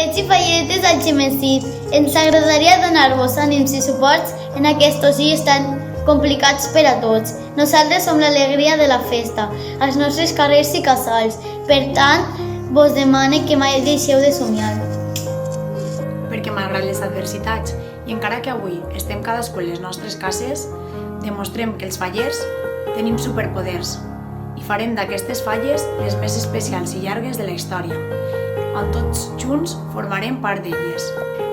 Fallets i falletes d'Algemesí, ens agradaria donar-vos ànims i suports en aquests dies tan complicats per a tots. Nosaltres som l'alegria de la festa, als nostres carrers i casals. Per tant, vos demane que mai deixeu de somiar. Perquè malgrat les adversitats, i encara que avui estem cadascú en les nostres cases, demostrem que els fallers tenim superpoders i farem d'aquestes falles les més especials i llargues de la història, on tots junts formarem part d'elles.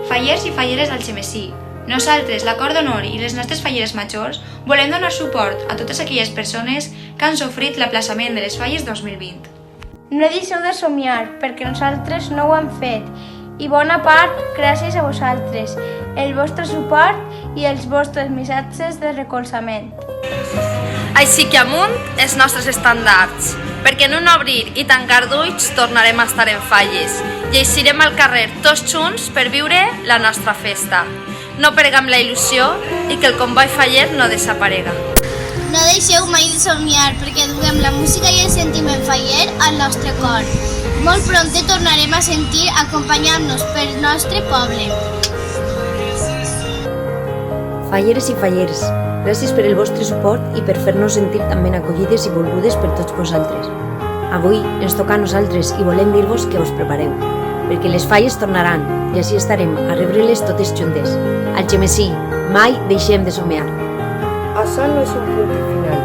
Fallers i falleres d'Algemesí, nosaltres, la Cor d'Honor i les nostres falleres majors, volem donar suport a totes aquelles persones que han sofrit l'aplaçament de les falles 2020. No deixeu de somiar, perquè nosaltres no ho hem fet, i bona part gràcies a vosaltres, el vostre suport i els vostres missatges de recolzament. Així que amunt els nostres estàndards, perquè en un obrir i tancar d'ulls tornarem a estar en falles i eixirem al carrer tots junts per viure la nostra festa. No perdem la il·lusió i que el comboi faller no desaparega. No deixeu mai de somiar, perquè duguem la música i el sentiment faller al nostre cor. Molt pront tornarem a sentir acompanyant-nos pel nostre poble. Falleres i falleres, gràcies per el vostre suport i per fer-nos sentir tan ben acollides i volgudes per tots vosaltres. Avui ens toca a nosaltres i volem dir-vos que us prepareu, perquè les falles tornaran i així estarem a rebre-les totes juntes. Algemesí, mai deixem de somiar. Això no és un punt final,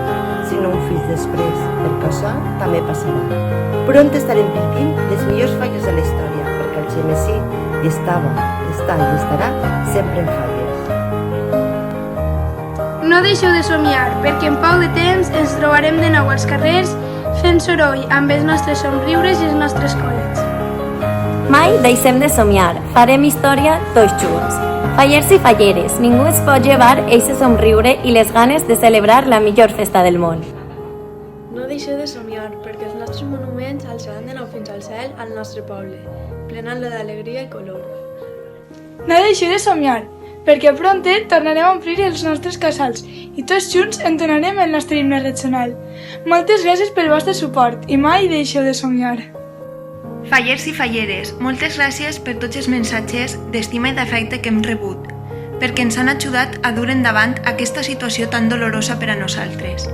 sinó un fil després, perquè això també passarà. Pront estarem vivint les millors falles de la història, perquè Algemesí hi estava, està i estarà sempre en falles. No deixeu de somiar, perquè en poc de temps ens trobarem de nou als carrers fent soroll amb els nostres somriures i els nostres collets. Mai deixem de somiar, farem història tots junts. Fallers i falleres, ningú es pot llevar eixe somriure i les ganes de celebrar la millor festa del món. No deixeu de somiar, perquè els nostres monuments alçaran de nou fins al cel al nostre poble, plenant-lo d'alegria i color. No deixeu de somiar, perquè pront tornarem a omplir els nostres casals i tots junts entonarem el nostre himne regional. Moltes gràcies pel vostre suport i mai deixeu de somiar. Fallers i falleres, moltes gràcies per tots els missatges d'estima i d'afecte que hem rebut, perquè ens han ajudat a dur endavant aquesta situació tan dolorosa per a nosaltres.